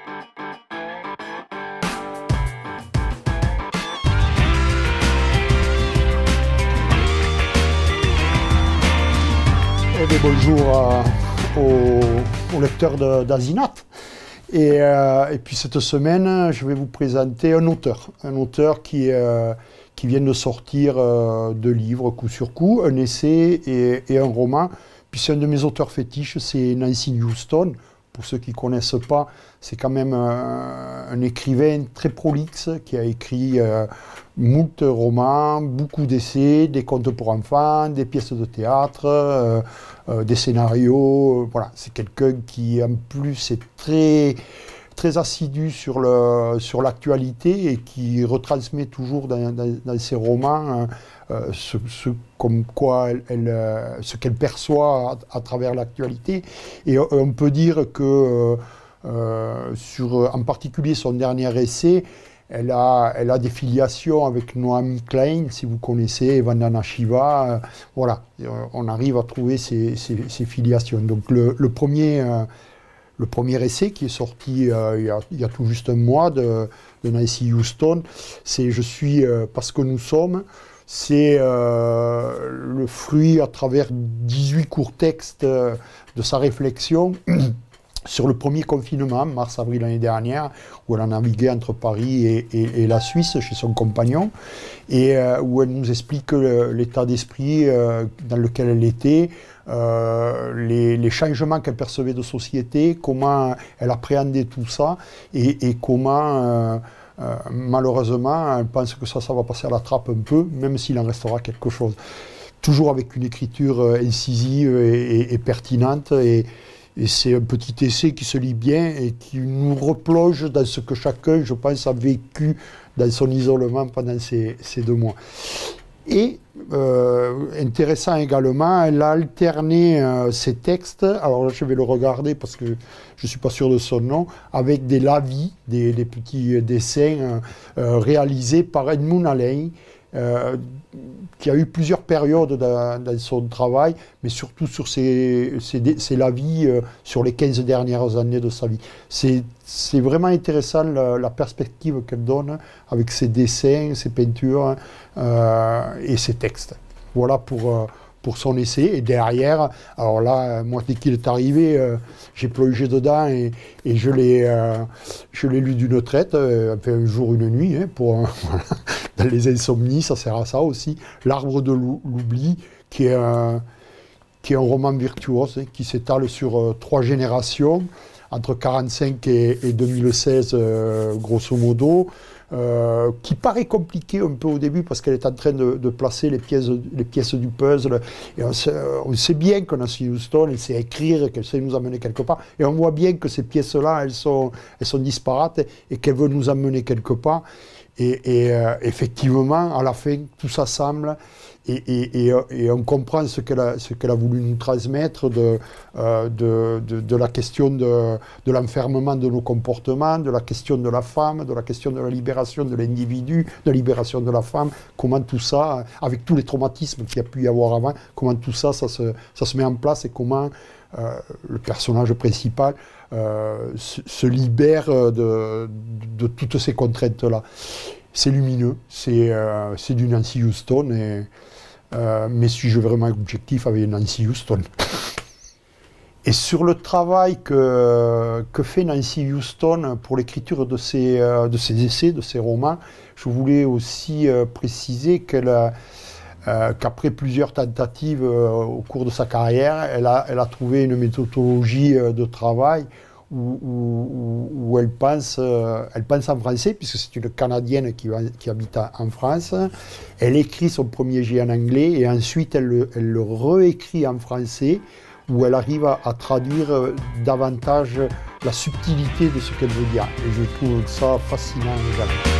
Eh bien, bonjour aux lecteurs d'Asinat. Et puis cette semaine, je vais vous présenter un auteur qui vient de sortir deux livres coup sur coup, un essai et un roman. Puis c'est un de mes auteurs fétiches, c'est Nancy Houston. Pour ceux qui ne connaissent pas, c'est quand même un écrivain très prolixe qui a écrit moult romans, beaucoup d'essais, des contes pour enfants, des pièces de théâtre, des scénarios. Voilà, c'est quelqu'un qui en plus est très assidu sur l'actualité et qui retransmet toujours dans ses romans ce qu'elle perçoit à travers l'actualité. Et on peut dire que en particulier son dernier essai, elle a des filiations avec Naomi Klein, si vous connaissez, Vandana Shiva. Voilà, on arrive à trouver ces filiations. Donc le premier essai qui est sorti il y a tout juste un mois de Nancy Houston, c'est « Je suis parce que nous sommes ». C'est le fruit à travers 18 courts textes de sa réflexion sur le premier confinement, mars-avril l'année dernière, où elle a navigué entre Paris et la Suisse chez son compagnon, et où elle nous explique l'état d'esprit dans lequel elle était, les changements qu'elle percevait de société, comment elle appréhendait tout ça, et comment... malheureusement, elle pense que ça va passer à la trappe un peu, même s'il en restera quelque chose. Toujours avec une écriture incisive et pertinente, et c'est un petit essai qui se lit bien et qui nous replonge dans ce que chacun, je pense, a vécu dans son isolement pendant ces 2 mois. Et intéressant également, elle a alterné ses textes, alors là je vais le regarder parce que je ne suis pas sûr de son nom, avec des lavis, des petits dessins réalisés par Edmund Halley, qui a eu plusieurs périodes dans son travail, mais surtout sur ses lavis sur les 15 dernières années de sa vie. C'est vraiment intéressant la perspective qu'elle donne avec ses dessins, ses peintures et ses textes. Voilà pour son essai. Et derrière, alors là, moi, dès qu'il est arrivé, j'ai plongé dedans et je l'ai lu d'une traite, un jour, une nuit, hein, voilà. Dans les insomnies, ça sert à ça aussi. L'Arbre de l'oubli, qui est un roman virtuose, hein, qui s'étale sur 3 générations, entre 1945 et 2016, grosso modo, qui paraît compliqué un peu au début parce qu'elle est en train de placer les pièces du puzzle. Et on sait bien que Nancy Houston, elle sait écrire, qu'elle sait nous amener quelque part. Et on voit bien que ces pièces-là, elles sont disparates et qu'elle veut nous amener quelque part. Et effectivement, à la fin, tout s'assemble et on comprend ce qu'elle a voulu nous transmettre de la question de l'enfermement de nos comportements, de la question de la femme, de la question de la libération de l'individu, de la libération de la femme, comment tout ça, avec tous les traumatismes qu'il y a pu y avoir avant, comment tout ça se met en place et comment le personnage principal se libère de toutes ces contraintes-là. C'est lumineux, c'est du Nancy Houston, mais suis-je vraiment objectif avec Nancy Houston? Et sur le travail que fait Nancy Houston pour l'écriture de ses essais, de ses romans, je voulais aussi préciser qu'après plusieurs tentatives au cours de sa carrière, elle a trouvé une méthodologie de travail où elle pense en français, puisque c'est une Canadienne qui habite en France. Elle écrit son premier jet en anglais et ensuite elle le réécrit en français, où elle arrive à traduire davantage la subtilité de ce qu'elle veut dire. Et je trouve ça fascinant également.